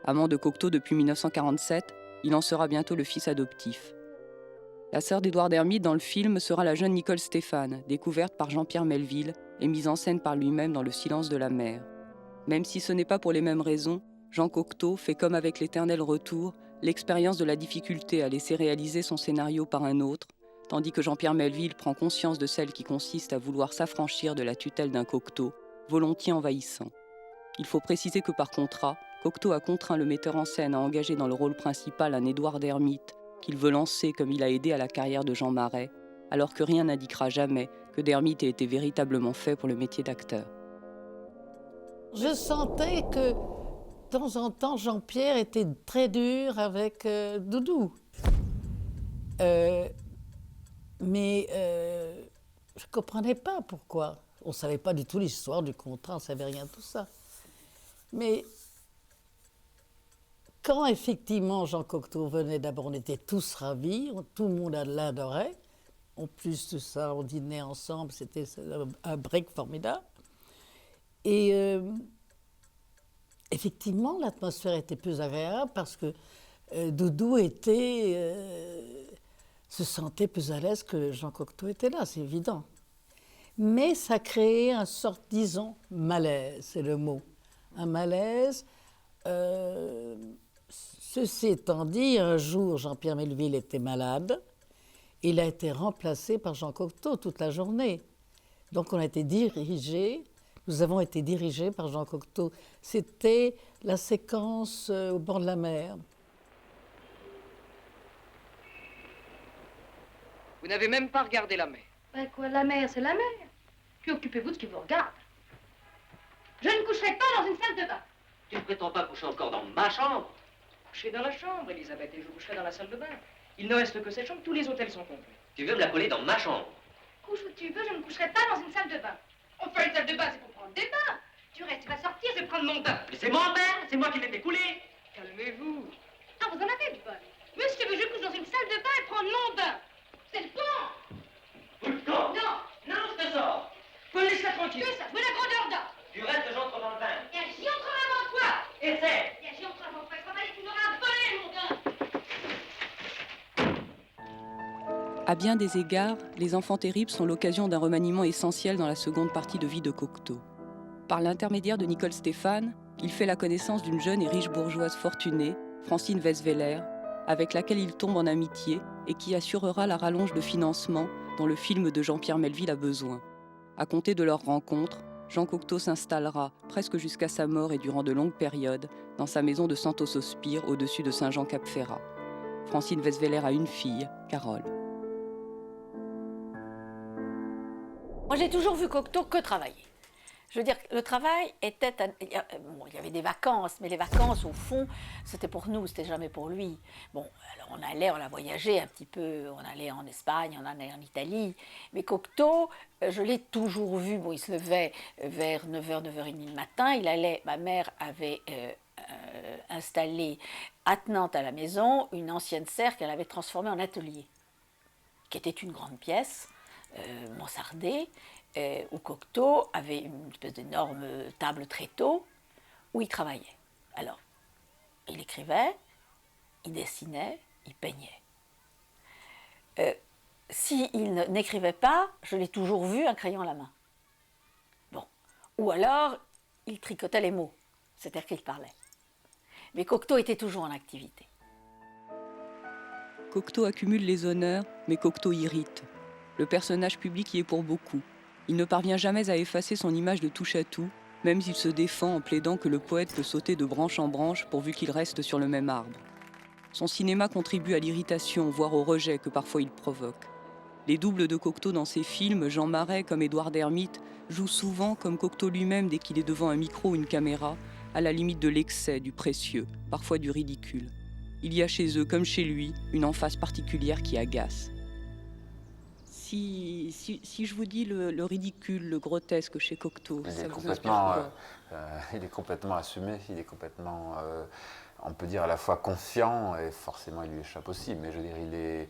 Amant de Cocteau depuis 1947, il en sera bientôt le fils adoptif. La sœur d'Édouard Dermite dans le film sera la jeune Nicole Stéphane, découverte par Jean-Pierre Melville et mise en scène par lui-même dans Le Silence de la mer. Même si ce n'est pas pour les mêmes raisons, Jean Cocteau fait comme avec l'Éternel Retour l'expérience de la difficulté à laisser réaliser son scénario par un autre, tandis que Jean-Pierre Melville prend conscience de celle qui consiste à vouloir s'affranchir de la tutelle d'un Cocteau, volontiers envahissant. Il faut préciser que par contrat, Cocteau a contraint le metteur en scène à engager dans le rôle principal un Édouard Dermite, qu'il veut lancer comme il a aidé à la carrière de Jean Marais, alors que rien n'indiquera jamais que Dermite ait été véritablement fait pour le métier d'acteur. Je sentais que, de temps en temps, Jean-Pierre était très dur avec Doudou. Mais je ne comprenais pas pourquoi. On ne savait pas du tout l'histoire du contrat, on ne savait rien de tout ça. Mais quand effectivement Jean Cocteau venait, d'abord on était tous ravis, tout le monde l'adorait. En plus de ça, on dînait ensemble, c'était un break formidable. Et effectivement, l'atmosphère était plus agréable parce que Doudou se sentait plus à l'aise que Jean Cocteau était là, c'est évident. mais ça créait un sorte, disons, malaise, c'est le mot. Un malaise. Ceci étant dit, un jour, Jean-Pierre Melville était malade. Il a été remplacé par Jean Cocteau toute la journée. Donc on a été dirigés, nous avons été dirigés par Jean Cocteau. C'était la séquence au bord de la mer. Vous n'avez même pas regardé la mer. Ben quoi, la mer, c'est la mer. Puis occupez-vous de ce qui vous regarde. Je ne coucherai pas dans une salle de bain. Tu ne prétends pas coucher encore dans ma chambre? Coucher dans la chambre, Elisabeth, et je coucherai dans la salle de bain. Il ne reste que cette chambre, tous les hôtels sont complets. Tu veux me la coller dans ma chambre? Couche où tu veux, je ne coucherai pas dans une salle de bain. Enfin, une salle de bain, c'est pour prendre des bains. Tu restes, tu vas sortir, je vais prendre mon bain. Mais c'est mon bain, c'est moi qui l'ai fait couler. Calmez-vous. Ah, vous en avez du bol. Monsieur veut que je couche dans une salle de bain et prendre mon bain. C'est le camp. Boulco. Non. Non, je te sors. Faut me laisser tranquille. Que ça, vous la grandeur d'art. Du reste, j'entre dans le bain. Bien, j'y entrerai avant toi. Essaie. Bien, j'y entrerai avant toi. Travailler, tu m'auras volé mon bain. À bien des égards, Les Enfants terribles sont l'occasion d'un remaniement essentiel dans la seconde partie de vie de Cocteau. Par l'intermédiaire de Nicole Stéphane, il fait la connaissance d'une jeune et riche bourgeoise fortunée, Francine Weisweller, avec laquelle il tombe en amitié et qui assurera la rallonge de financement dont le film de Jean-Pierre Melville a besoin. À compter de leur rencontre, Jean Cocteau s'installera, presque jusqu'à sa mort et durant de longues périodes, dans sa maison de Santos-au-Spire, au-dessus de Saint-Jean-Cap-Ferrat. Francine Weisweller a une fille, Carole. Moi, j'ai toujours vu Cocteau que travailler. Je veux dire, le travail était... Bon, il y avait des vacances, mais les vacances, au fond, c'était pour nous, c'était jamais pour lui. Bon, alors on a voyagé un petit peu, on allait en Espagne, on allait en Italie, mais Cocteau, je l'ai toujours vu. Bon, il se levait vers 9h, 9h30 le matin, il allait... Ma mère avait installé, attenante à la maison, une ancienne serre qu'elle avait transformée en atelier, qui était une grande pièce, mansardée, où Cocteau avait une espèce d'énorme table tréteau où il travaillait. Alors, il écrivait, il dessinait, il peignait. S'il n'écrivait pas, je l'ai toujours vu un crayon à la main. Bon. Ou alors, il tricotait les mots, c'est-à-dire qu'il parlait. Mais Cocteau était toujours en activité. Cocteau accumule les honneurs, mais Cocteau irrite. Le personnage public y est pour beaucoup. Il ne parvient jamais à effacer son image de touche-à-tout, même s'il se défend en plaidant que le poète peut sauter de branche en branche pourvu qu'il reste sur le même arbre. Son cinéma contribue à l'irritation, voire au rejet que parfois il provoque. Les doubles de Cocteau dans ses films, Jean Marais comme Édouard Dermite, jouent souvent, comme Cocteau lui-même dès qu'il est devant un micro ou une caméra, à la limite de l'excès, du précieux, parfois du ridicule. Il y a chez eux, comme chez lui, une emphase particulière qui agace. Si je vous dis le ridicule, le grotesque chez Cocteau, ça vous inspire quoi? Il est complètement assumé, il est complètement, on peut dire à la fois conscient, et forcément il lui échappe aussi, mais je veux dire,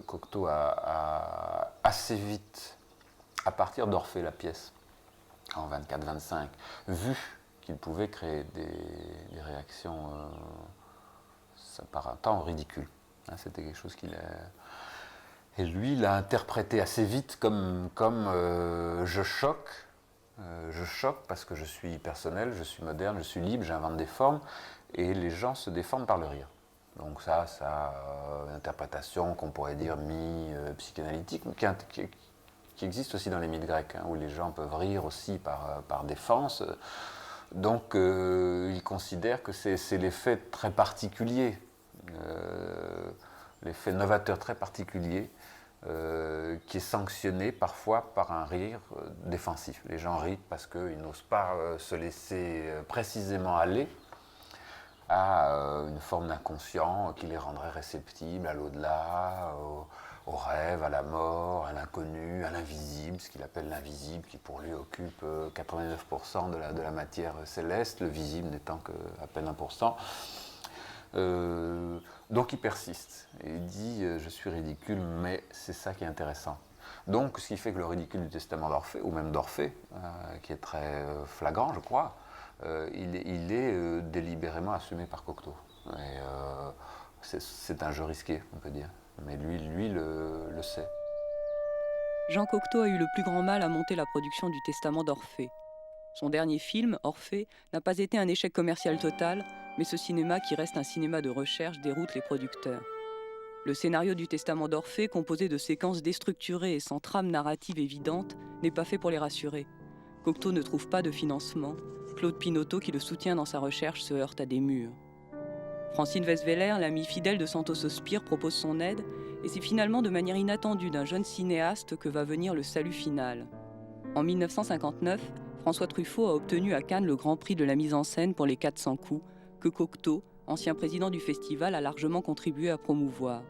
Cocteau a assez vite, à partir d'Orphée la pièce, en 24-25, vu qu'il pouvait créer des réactions, ça part un temps ridicule. Hein, c'était quelque chose qu'il a... Et lui, il l'a interprété assez vite comme je choque parce que je suis personnel, je suis moderne, je suis libre, j'invente des formes, et les gens se déforment par le rire. Donc ça a une interprétation qu'on pourrait dire mi-psychanalytique, qui existe aussi dans les mythes grecs, hein, où les gens peuvent rire aussi par défense. Donc il considère que c'est l'effet très particulier, l'effet novateur très particulier, qui est sanctionné parfois par un rire défensif. Les gens rient parce qu'ils n'osent pas se laisser précisément aller à une forme d'inconscient qui les rendrait réceptibles à l'au-delà, au rêve, à la mort, à l'inconnu, à l'invisible, ce qu'il appelle l'invisible, qui pour lui occupe 89% de la matière céleste, le visible n'étant qu'à peine 1%. Donc il persiste, et il dit je suis ridicule, mais c'est ça qui est intéressant. Donc ce qui fait que le ridicule du Testament d'Orphée, ou même d'Orphée, qui est très flagrant je crois, il est délibérément assumé par Cocteau. C'est un jeu risqué, on peut dire, mais lui le sait. Jean Cocteau a eu le plus grand mal à monter la production du Testament d'Orphée. Son dernier film, Orphée, n'a pas été un échec commercial total, mais ce cinéma, qui reste un cinéma de recherche, déroute les producteurs. Le scénario du Testament d'Orphée, composé de séquences déstructurées et sans trame narrative évidente, n'est pas fait pour les rassurer. Cocteau ne trouve pas de financement. Claude Pinoteau, qui le soutient dans sa recherche, se heurte à des murs. Francine Weisweller, l'amie fidèle de Santos Spire, propose son aide, et c'est finalement de manière inattendue d'un jeune cinéaste que va venir le salut final. En 1959, François Truffaut a obtenu à Cannes le Grand Prix de la mise en scène pour Les 400 coups, que Cocteau, ancien président du festival, a largement contribué à promouvoir.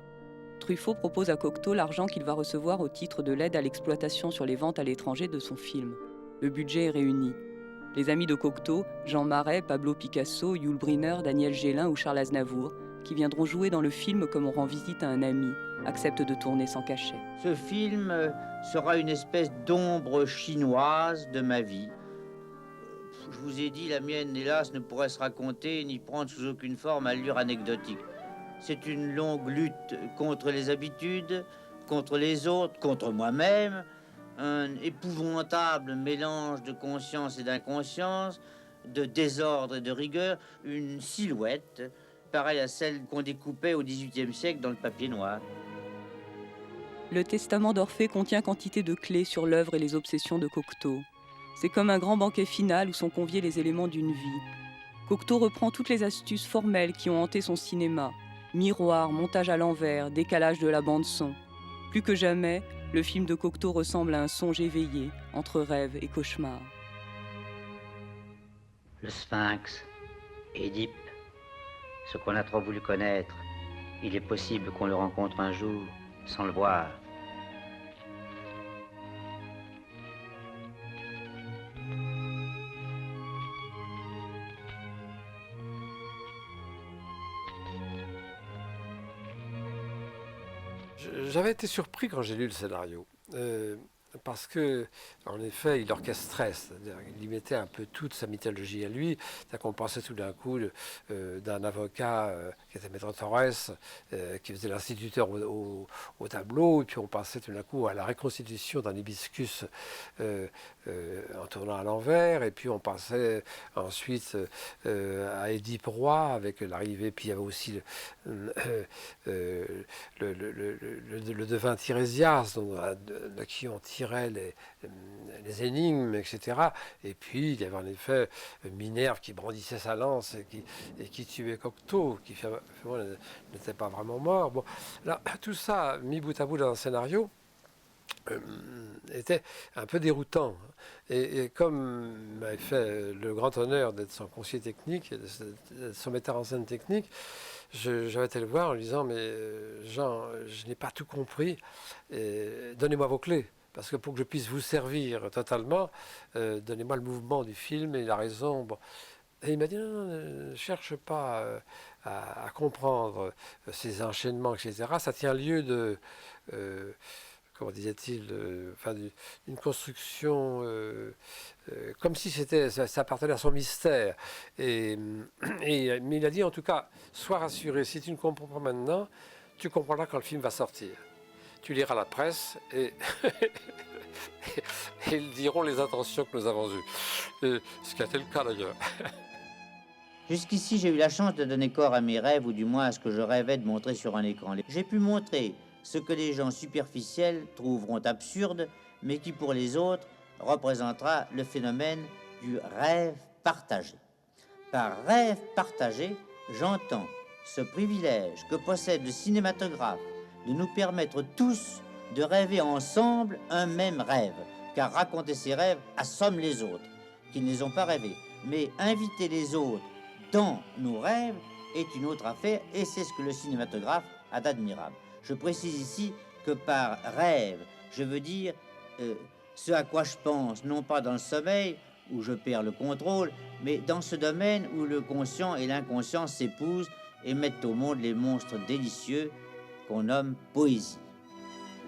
Truffaut propose à Cocteau l'argent qu'il va recevoir au titre de l'aide à l'exploitation sur les ventes à l'étranger de son film. Le budget est réuni. Les amis de Cocteau, Jean Marais, Pablo Picasso, Yul Brynner, Daniel Gélin ou Charles Aznavour, qui viendront jouer dans le film comme on rend visite à un ami, acceptent de tourner sans cachet. Ce film sera une espèce d'ombre chinoise de ma vie. Je vous ai dit, la mienne, hélas, ne pourrait se raconter ni prendre sous aucune forme allure anecdotique. C'est une longue lutte contre les habitudes, contre les autres, contre moi-même, un épouvantable mélange de conscience et d'inconscience, de désordre et de rigueur, une silhouette pareille à celle qu'on découpait au XVIIIe siècle dans le papier noir. Le Testament d'Orphée contient quantité de clés sur l'œuvre et les obsessions de Cocteau. C'est comme un grand banquet final où sont conviés les éléments d'une vie. Cocteau reprend toutes les astuces formelles qui ont hanté son cinéma. Miroir, montage à l'envers, décalage de la bande-son. Plus que jamais, le film de Cocteau ressemble à un songe éveillé, entre rêve et cauchemar. Le Sphinx, Édipe, ce qu'on a trop voulu connaître, il est possible qu'on le rencontre un jour sans le voir. J'avais été surpris quand j'ai lu le scénario, parce que, en effet, il orchestrait, c'est-à-dire qu'il y mettait un peu toute sa mythologie à lui. C'est-à-dire qu'on pensait tout d'un coup d'un avocat qui était Maître Torres, qui faisait l'instituteur au tableau, et puis on pensait tout d'un coup à la reconstitution d'un hibiscus en tournant à l'envers, et puis on pensait ensuite à Édipe Roi avec l'arrivée, puis il y avait aussi le devin Tirésias, de qui on tirait les énigmes, etc. Et puis il y avait en effet Minerve qui brandissait sa lance et qui tuait Cocteau, qui finalement n'était pas vraiment mort. Bon, là, tout ça mis bout à bout dans un scénario était un peu déroutant. Et comme m'avait fait le grand honneur d'être son conseiller technique, d'être son metteur en scène technique, j'avais été le voir en lui disant « Mais Jean, je n'ai pas tout compris, donnez-moi vos clés. Parce que pour que je puisse vous servir totalement, donnez-moi le mouvement du film et la raison. » Bon. Et il m'a dit « Non, ne cherche pas à comprendre ces enchaînements, etc. Ça tient lieu de... comment disait-il, d'une construction comme si ça appartenait à son mystère. Mais il a dit en tout cas, sois rassuré, si tu ne comprends pas maintenant, tu comprendras quand le film va sortir. Tu liras la presse et ils diront les intentions que nous avons eues. Ce qui a été le cas d'ailleurs. Jusqu'ici, j'ai eu la chance de donner corps à mes rêves, ou du moins à ce que je rêvais de montrer sur un écran. J'ai pu montrer ce que les gens superficiels trouveront absurde, mais qui pour les autres représentera le phénomène du rêve partagé. Par rêve partagé, j'entends ce privilège que possède le cinématographe de nous permettre tous de rêver ensemble un même rêve, car raconter ces rêves assomme les autres, qui ne les ont pas rêvés. Mais inviter les autres dans nos rêves est une autre affaire, et c'est ce que le cinématographe a d'admirable. Je précise ici que par rêve, je veux dire ce à quoi je pense, non pas dans le sommeil, où je perds le contrôle, mais dans ce domaine où le conscient et l'inconscient s'épousent et mettent au monde les monstres délicieux qu'on nomme poésie.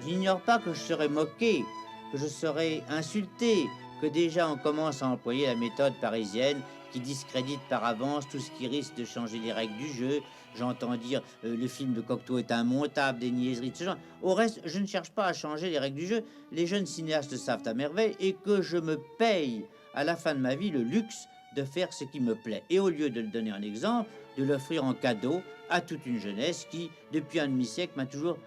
J'ignore pas que je serai moqué, que je serai insulté, que déjà on commence à employer la méthode parisienne qui discrédite par avance tout ce qui risque de changer les règles du jeu. J'entends dire le film de Cocteau est immontable, des niaiseries de ce genre. Au reste, je ne cherche pas à changer les règles du jeu. Les jeunes cinéastes le savent à merveille et que je me paye à la fin de ma vie le luxe de faire ce qui me plaît. Et au lieu de le donner en exemple, de l'offrir en cadeau à toute une jeunesse qui, depuis un demi-siècle, m'a toujours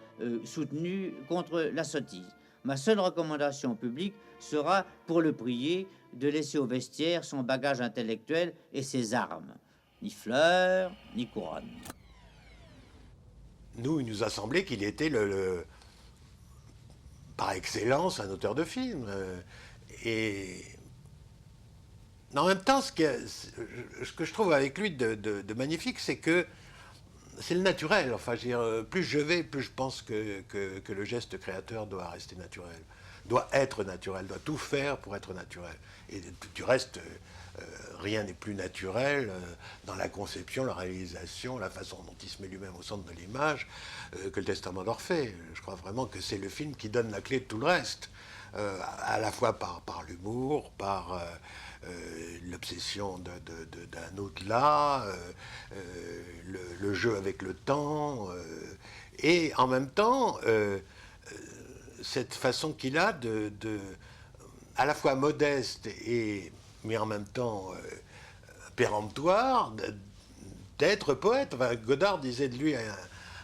soutenu contre la sottise. Ma seule recommandation au public sera, pour le prier, de laisser au vestiaire son bagage intellectuel et ses armes. Ni fleurs, ni couronne. Nous, il nous a semblé qu'il était par excellence un auteur de film. Et en même temps, ce que je trouve avec lui de magnifique, c'est que c'est le naturel. Enfin, je veux dire, plus je vais, plus je pense que le geste créateur doit rester naturel, doit être naturel, doit tout faire pour être naturel. Et du reste, rien n'est plus naturel dans la conception, la réalisation, la façon dont il se met lui-même au centre de l'image que le Testament d'Orphée. Je crois vraiment que c'est le film qui donne la clé de tout le reste, à la fois par l'humour, par l'obsession d'un au-delà, le jeu avec le temps, et en même temps, cette façon qu'il a à la fois modeste mais en même temps péremptoire, d'être poète. Enfin, Godard disait de lui à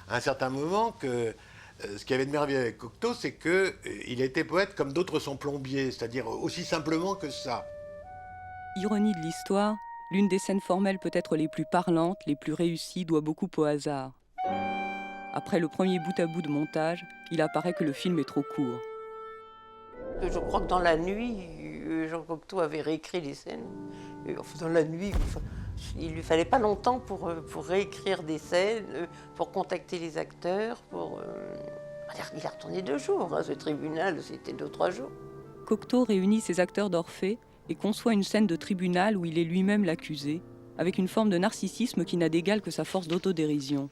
un certain moment que ce qui avait de merveilleux avec Cocteau, c'est qu'il était poète comme d'autres sont plombiers, c'est-à-dire aussi simplement que ça. Ironie de l'histoire, l'une des scènes formelles peut-être les plus parlantes, les plus réussies, doit beaucoup au hasard. Après le premier bout à bout de montage, il apparaît que le film est trop court. Je crois que dans la nuit, Jean Cocteau avait réécrit les scènes. Dans la nuit, il lui fallait pas longtemps pour réécrire des scènes, pour contacter les acteurs, Il a retourné 2 jours, hein. Ce tribunal, c'était 2-3 jours. Cocteau réunit ses acteurs d'Orphée et conçoit une scène de tribunal où il est lui-même l'accusé, avec une forme de narcissisme qui n'a d'égal que sa force d'autodérision.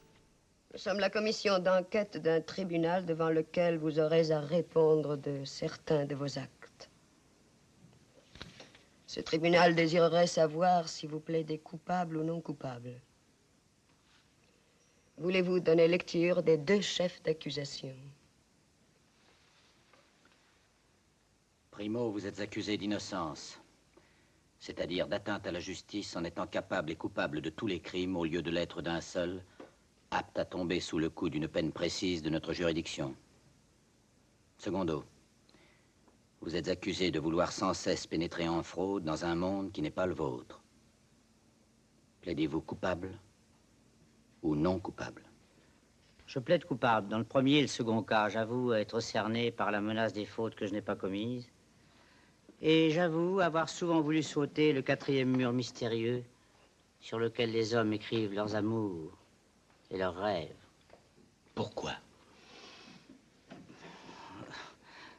Nous sommes la commission d'enquête d'un tribunal devant lequel vous aurez à répondre de certains de vos actes. Ce tribunal désirerait savoir si vous plaidez coupable ou non coupable. Voulez-vous donner lecture des 2 chefs d'accusation? Primo, vous êtes accusé d'innocence, c'est-à-dire d'atteinte à la justice en étant capable et coupable de tous les crimes au lieu de l'être d'un seul, apte à tomber sous le coup d'une peine précise de notre juridiction. Secondo, vous êtes accusé de vouloir sans cesse pénétrer en fraude dans un monde qui n'est pas le vôtre. Plaidez-vous coupable ou non coupable? Je plaide coupable. Dans le premier et le second cas, j'avoue être cerné par la menace des fautes que je n'ai pas commises. Et j'avoue avoir souvent voulu sauter le 4e mur mystérieux sur lequel les hommes écrivent leurs amours et leurs rêves. Pourquoi?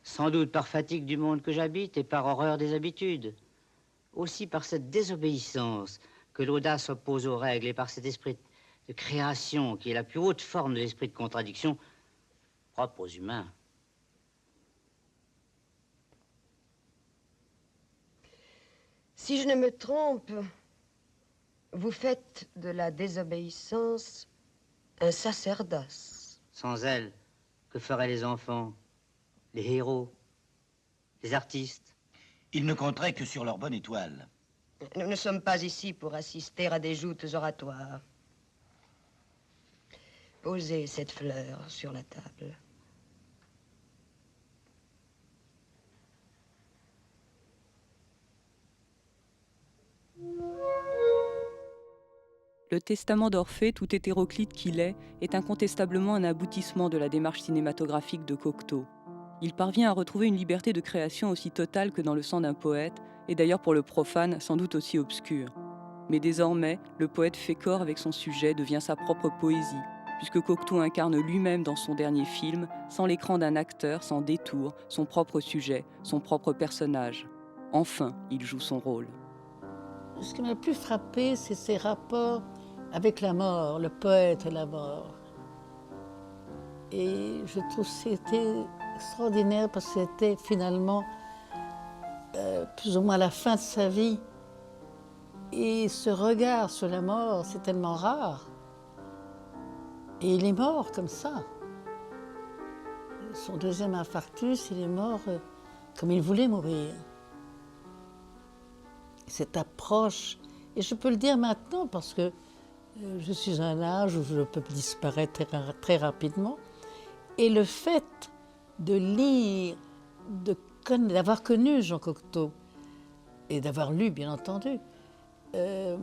Sans doute par fatigue du monde que j'habite et par horreur des habitudes. Aussi par cette désobéissance que l'audace oppose aux règles et par cet esprit de création qui est la plus haute forme de l'esprit de contradiction propre aux humains. Si je ne me trompe, vous faites de la désobéissance un sacerdoce. Sans elle, que feraient les enfants, les héros, les artistes? Ils ne compteraient que sur leur bonne étoile. Nous ne sommes pas ici pour assister à des joutes oratoires. Posez cette fleur sur la table. Le Testament d'Orphée, tout hétéroclite qu'il est incontestablement un aboutissement de la démarche cinématographique de Cocteau. Il parvient à retrouver une liberté de création aussi totale que dans Le sang d'un poète, et d'ailleurs pour le profane, sans doute aussi obscure. Mais désormais, le poète fait corps avec son sujet, devient sa propre poésie, puisque Cocteau incarne lui-même dans son dernier film, sans l'écran d'un acteur, sans détour, son propre sujet, son propre personnage. Enfin, il joue son rôle. Ce qui m'a le plus frappé, c'est ses rapports avec la mort, le poète et la mort. Et je trouve que c'était extraordinaire parce que c'était finalement plus ou moins la fin de sa vie. Et ce regard sur la mort, c'est tellement rare. Et il est mort comme ça. Son deuxième infarctus, il est mort comme il voulait mourir. Cette approche, et je peux le dire maintenant parce que je suis à un âge où je peux disparaître très rapidement, et le fait de lire, d'avoir connu Jean Cocteau, et d'avoir lu, bien entendu, et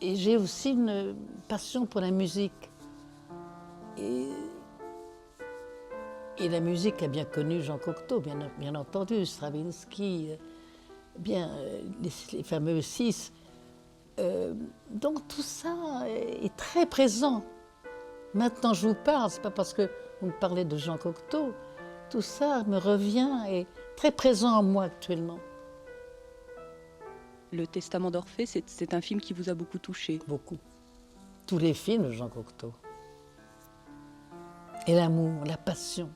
j'ai aussi une passion pour la musique. Et la musique a bien connu Jean Cocteau, bien entendu, Stravinsky, les fameux 6. Donc tout ça est très présent. Maintenant je vous parle, c'est pas parce que vous me parlez de Jean Cocteau, tout ça me revient et est très présent en moi actuellement. Le Testament d'Orphée, c'est un film qui vous a beaucoup touché. Beaucoup. Tous les films de Jean Cocteau. Et l'amour, la passion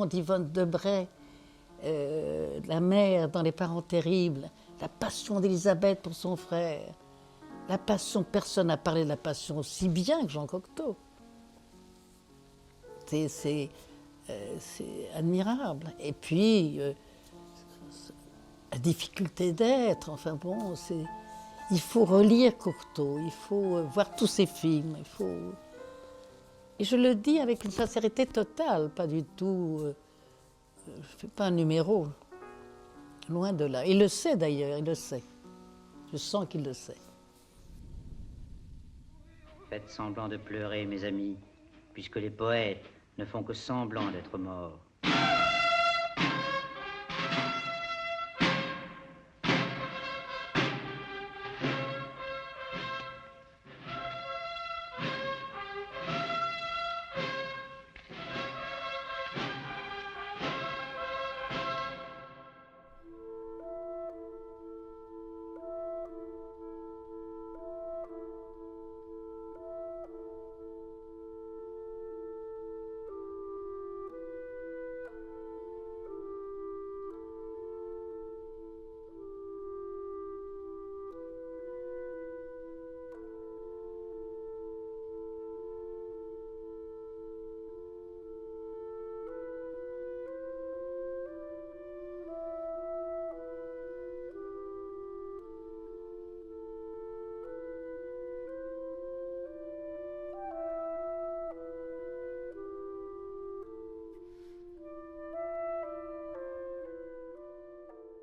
d'Yvonne Debray, la mère dans Les Parents terribles, la passion d'Élisabeth pour son frère, la passion, personne n'a parlé de la passion aussi bien que Jean Cocteau. C'est admirable. Et puis, la difficulté d'être, enfin bon, il faut relire Cocteau, il faut voir tous ses films, Et je le dis avec une sincérité totale, pas du tout... je ne fais pas un numéro, loin de là. Il le sait d'ailleurs, il le sait. Je sens qu'il le sait. Faites semblant de pleurer, mes amis, puisque les poètes ne font que semblant d'être morts.